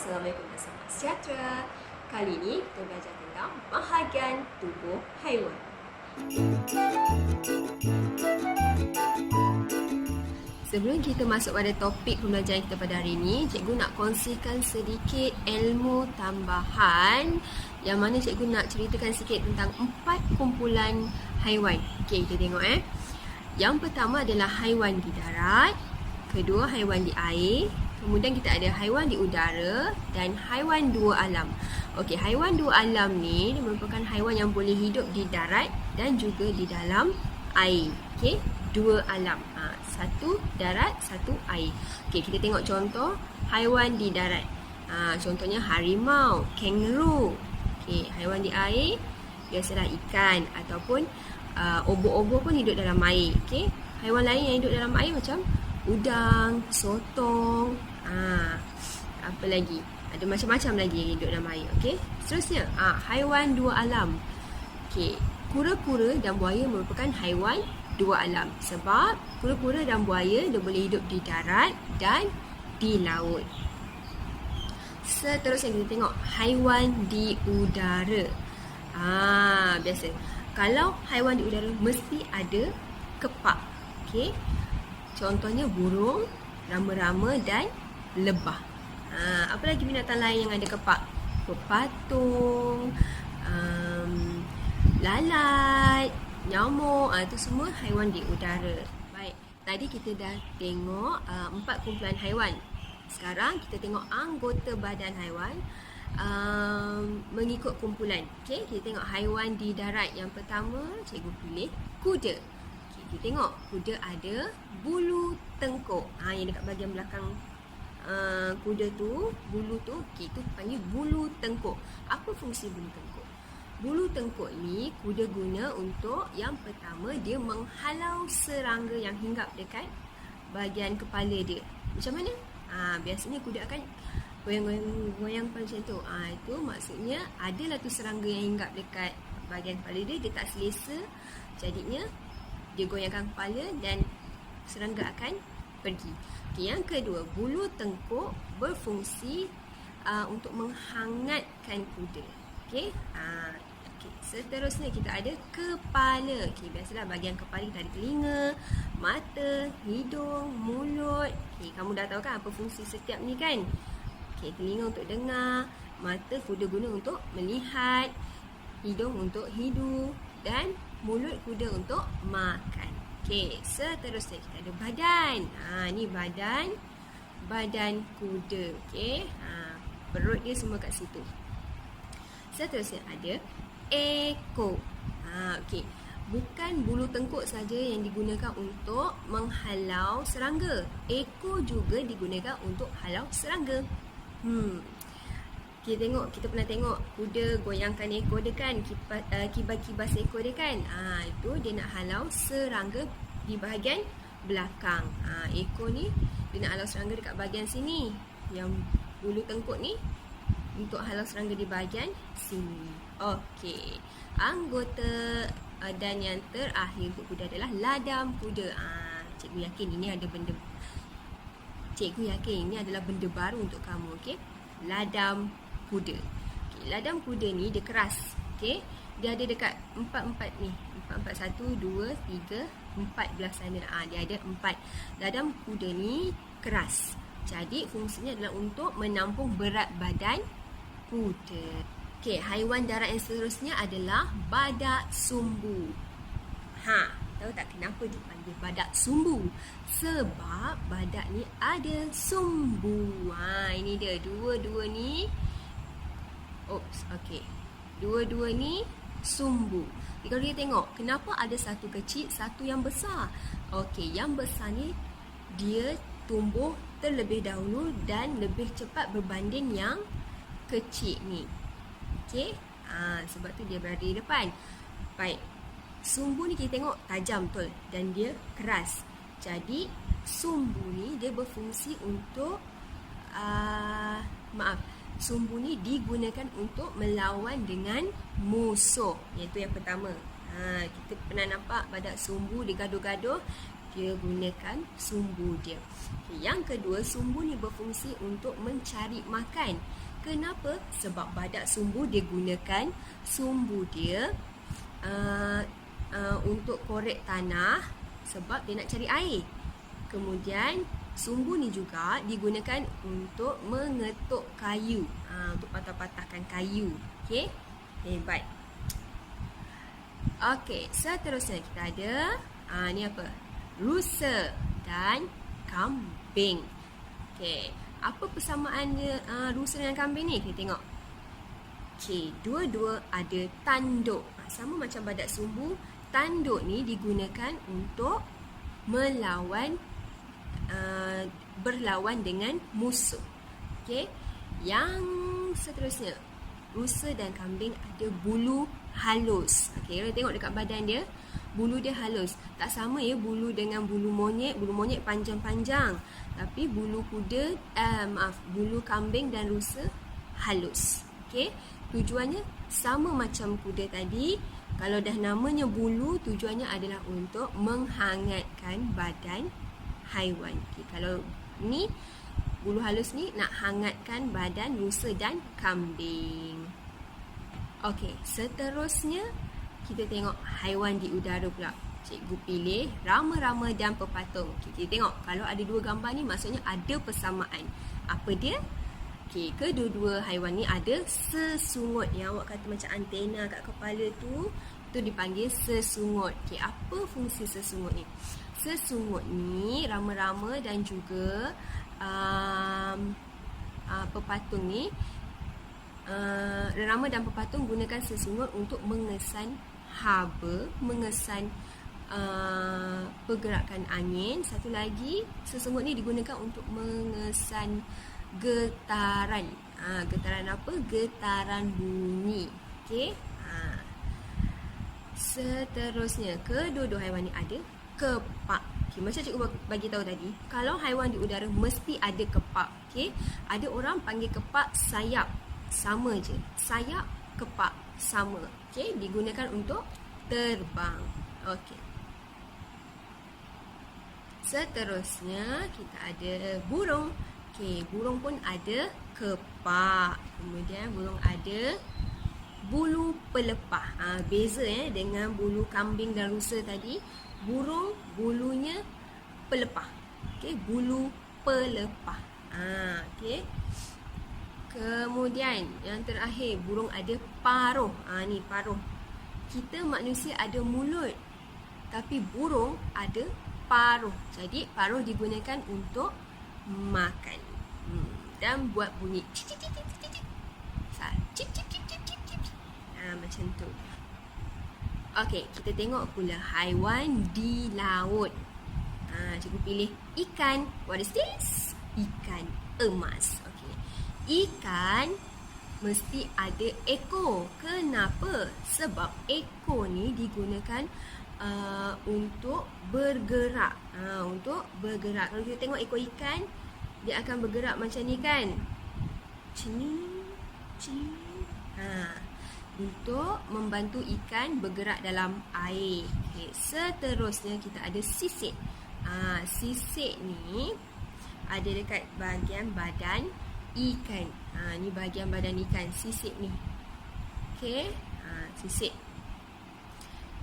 Assalamualaikum dan selamat sejahtera. Kali ini kita belajar tentang bahagian tubuh haiwan. Sebelum kita masuk pada topik pembelajaran kita pada hari ini, cikgu nak kongsikan sedikit ilmu tambahan yang mana cikgu nak ceritakan sikit tentang 4 kumpulan haiwan. Okey, kita tengok Yang pertama adalah haiwan di darat, kedua haiwan di air, kemudian kita ada haiwan di udara dan haiwan dua alam. Okey, haiwan dua alam ni dia merupakan haiwan yang boleh hidup di darat dan juga di dalam air. Okey, dua alam. Satu darat, satu air. Okey, kita tengok contoh haiwan di darat. Contohnya harimau, kangaroo. Okey, haiwan di air biasalah ikan ataupun obor-obor pun hidup dalam air. Okey, haiwan lain yang hidup dalam air macam udang, sotong, apa lagi? Ada macam-macam lagi yang hidup dalam air. Okey, seterusnya haiwan dua alam. Okey, kura-kura dan buaya merupakan haiwan dua alam sebab kura-kura dan buaya dia boleh hidup di darat dan di laut. Seterusnya kita tengok haiwan di udara. Biasa kalau haiwan di udara mesti ada kepak. Okey, contohnya burung, rama-rama dan lebah. Apa lagi binatang lain yang ada kepak? Pepatung, lalat, nyamuk. Itu semua haiwan di udara. Baik, tadi kita dah tengok 4 kumpulan haiwan. Sekarang kita tengok anggota badan haiwan mengikut kumpulan. Okey, kita tengok haiwan di darat. Yang pertama, cikgu pilih kuda. Okey, kita tengok kuda ada bulu tengkuk. Yang dekat bahagian belakang kuda tu, bulu tu, kita panggil bulu tengkuk. Apa fungsi bulu tengkuk? Bulu tengkuk ni kuda guna untuk yang pertama dia menghalau serangga yang hinggap dekat bahagian kepala dia. Macam mana? Biasanya kuda akan goyang-goyang macam tu. Itu maksudnya adalah tu serangga yang hinggap dekat bahagian kepala dia, dia tak selesa. Jadinya dia goyangkan kepala dan serangga akan pergi. Okay, yang kedua, bulu tengkuk berfungsi untuk menghangatkan kuda. Okey. Seterusnya kita ada kepala. Okey, biasalah bahagian kepala kita ada telinga, mata, hidung, mulut. Okey, kamu dah tahu kan apa fungsi setiap ni kan? Okey, telinga untuk dengar, mata kuda guna untuk melihat, hidung untuk hidu dan mulut kuda untuk makan. Okey, seterusnya kita ada badan. Ni badan kuda. Okey. Perut dia semua kat situ. Seterusnya ada ekor. Okey. Bukan bulu tengkuk saja yang digunakan untuk menghalau serangga. Ekor juga digunakan untuk halau serangga. Kita pernah tengok kuda goyangkan ekor dia kan, kibas ekor dia kan. Itu dia nak halau serangga di bahagian belakang. Ekor ni dia nak halau serangga dekat bahagian sini. Yang bulu tengkuk ni untuk halau serangga di bahagian sini. Okey. Anggota dan yang terakhir untuk kuda adalah ladam kuda. Cikgu yakin ini adalah benda baru untuk kamu. Okey. Ladam kuda. Okey, ladam kuda ni dia keras. Okey. Dia ada dekat 4 ni. 4 1 2 3 4 belah sana. Dia ada 4. Ladam kuda ni keras. Jadi fungsinya adalah untuk menampung berat badan kuda. Okey, haiwan darat yang seterusnya adalah badak sumbu. Tahu tak kenapa dipanggil badak sumbu? Sebab badak ni ada sumbu. Ini dia dua-dua ni. Okey. Dua-dua ni sumbu. Kalau kita tengok, kenapa ada satu kecil, satu yang besar? Okey, yang besar ni dia tumbuh terlebih dahulu dan lebih cepat berbanding yang kecil ni. Okey. Sebab tu dia berada di depan. Baik. Sumbu ni kita tengok tajam betul dan dia keras. Jadi sumbu ni dia berfungsi untuk sumbu ni digunakan untuk melawan dengan musuh. Iaitu yang pertama. Kita pernah nampak badak sumbu dia gaduh-gaduh dia gunakan sumbu dia. Okay, yang kedua, sumbu ni berfungsi untuk mencari makan. Kenapa? Sebab badak sumbu dia gunakan sumbu dia untuk korek tanah sebab dia nak cari air. Kemudian sumbu ni juga digunakan untuk mengetuk kayu, untuk patah-patahkan kayu. Okey, hebat. Okey, seterusnya kita ada ni apa? Rusa dan kambing. Okey, apa persamaan dia rusa dengan kambing ni? Kita tengok. Okey, dua-dua ada tanduk. Sama macam badak sumbu, tanduk ni digunakan untuk berlawan dengan musuh. Okey, yang seterusnya, rusa dan kambing ada bulu halus. Okey, kita tengok dekat badan dia, bulu dia halus. Tak sama ya bulu dengan bulu monyet. Bulu monyet panjang-panjang, tapi bulu bulu kambing dan rusa halus. Okey, tujuannya sama macam kuda tadi. Kalau dah namanya bulu, tujuannya adalah untuk menghangatkan badan haiwan. Okay, kalau ni bulu halus ni nak hangatkan badan rusa dan kambing. Okey, seterusnya kita tengok haiwan di udara pula. Cikgu pilih rama-rama dan pepatung. Okay, kita tengok kalau ada dua gambar ni maksudnya ada persamaan. Apa dia? Okey, kedua-dua haiwan ni ada sesungut. Yang awak kata macam antena kat kepala tu dipanggil sesungut. Okey, apa fungsi sesungut ni? Sesungut ni rama-rama dan juga pepatung ni, rama dan pepatung gunakan sesungut untuk mengesan haba, mengesan pergerakan angin. Satu lagi, sesungut ni digunakan untuk mengesan getaran. Getaran apa? Getaran bunyi. Okey. Seterusnya, kedua-dua haiwan ni ada kepak. Okay, macam cikgu bagi tahu tadi, kalau haiwan di udara mesti ada kepak. Okey. Ada orang panggil kepak sayap. Sama je. Sayap, kepak sama. Okey, digunakan untuk terbang. Okey. Seterusnya kita ada burung. Okey, burung pun ada kepak. Kemudian burung ada bulu pelepah. Beza dengan bulu kambing dan rusa tadi. Burung bulunya pelepah. Okey, bulu pelepah. Okey. Kemudian yang terakhir, burung ada paruh. Ni paruh. Kita manusia ada mulut, tapi burung ada paruh. Jadi paruh digunakan untuk makan dan buat bunyi cip cip cip cip cip cip cip cip cip cip cip. Macam tu. Okey, kita tengok pula haiwan di laut. Cikgu pilih ikan. What is this? Ikan emas. Okey. Ikan mesti ada ekor. Kenapa? Sebab ekor ni digunakan untuk bergerak. Untuk bergerak. Kalau kita tengok ekor ikan, dia akan bergerak macam ni kan? Cing, cing. Untuk membantu ikan bergerak dalam air. Okay. Seterusnya kita ada sisik. Sisik ni ada dekat bahagian badan ikan. Ni bahagian badan ikan, sisik ni. Okey, sisik.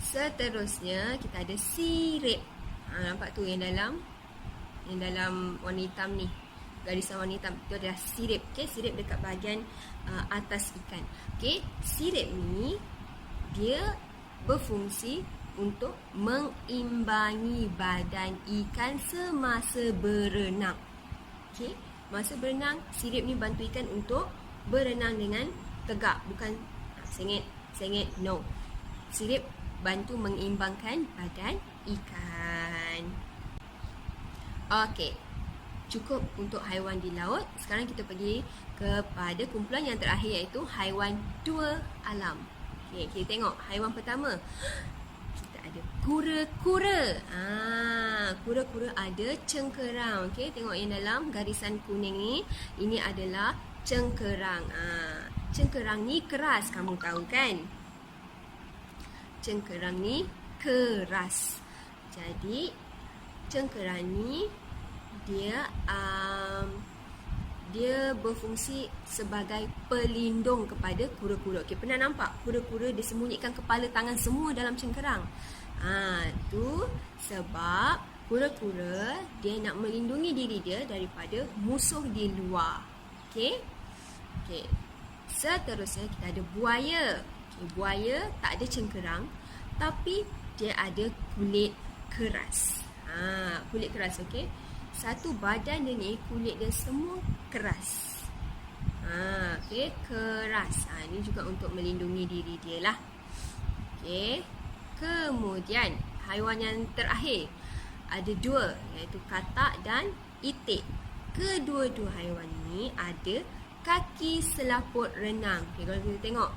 Seterusnya kita ada sirip. Nampak tu yang dalam warna hitam ni, garisan warna hitam, itu adalah sirip. Okey, sirip dekat bahagian atas ikan. Okey, sirip ni dia berfungsi untuk mengimbangi badan ikan semasa berenang. Okey, masa berenang, sirip ni bantu ikan untuk berenang dengan tegak, bukan sengit, no. Sirip bantu mengimbangkan badan ikan. Okey, cukup untuk haiwan di laut. Sekarang kita pergi kepada kumpulan yang terakhir, iaitu haiwan dua alam. Okey, kita tengok haiwan pertama. Kita ada kura-kura. Kura-kura ada cengkerang. Okey, tengok yang dalam garisan kuning ni, ini adalah cengkerang. Cengkerang ni keras, kamu tahu kan? Cengkerang ni keras. Jadi cengkerang ni dia dia berfungsi sebagai pelindung kepada kura-kura. Okey, pernah nampak kura-kura dia sembunyikan kepala tangan semua dalam cengkerang? Tu sebab kura-kura dia nak melindungi diri dia daripada musuh di luar. Okey. Okey. Seterusnya kita ada buaya. Okay, buaya tak ada cengkerang tapi dia ada kulit keras. Kulit keras, okey. Satu badan dia ni kulit dia semua keras. Okey, keras. Ini juga untuk melindungi diri dia lah. Okey. Kemudian haiwan yang terakhir ada dua, iaitu katak dan itik. Kedua-dua haiwan ni ada kaki selaput renang. Okay, kalau kita tengok,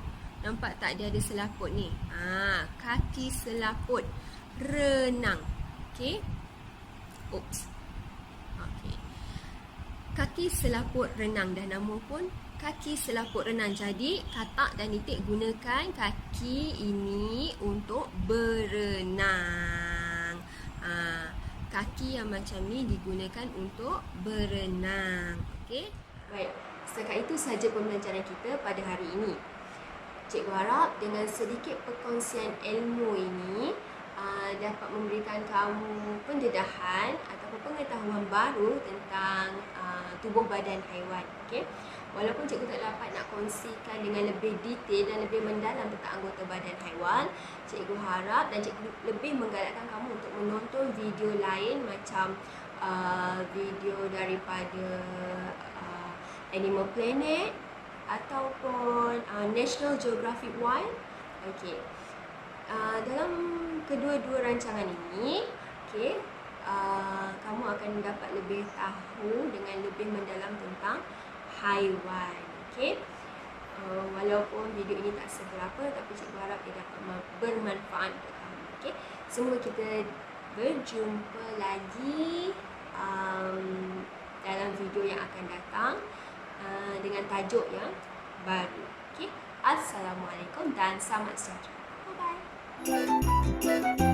nampak tak dia ada selaput ni? Kaki selaput renang. Okey. Oops. Okey. Kaki selaput renang, dah nama pun kaki selaput renang. Jadi katak dan itik gunakan kaki ini untuk berenang. Kaki yang macam ni digunakan untuk berenang. Okey. Baik. Setakat itu sahaja pembelajaran kita pada hari ini. Cikgu harap dengan sedikit perkongsian ilmu ini dapat memberikan kamu pendedahan ataupun pengetahuan baru tentang tubuh badan haiwan. Okay? Walaupun cikgu tak dapat nak kongsikan dengan lebih detail dan lebih mendalam tentang anggota badan haiwan, cikgu harap dan cikgu lebih menggalakkan kamu untuk menonton video lain macam video daripada Animal Planet ataupun National Geographic Wild. Okey. Dalam kedua-dua rancangan ini, okey, kamu akan dapat lebih tahu dengan lebih mendalam tentang haiwan. Okey. Walaupun video ini tak seberapa, tapi cikgu harap ia dapat bermanfaat untuk kamu. Okey. Semoga kita berjumpa lagi dalam video yang akan datang dengan tajuk yang baru. Okay? Assalamualaikum dan selamat sejahtera. Bye-bye.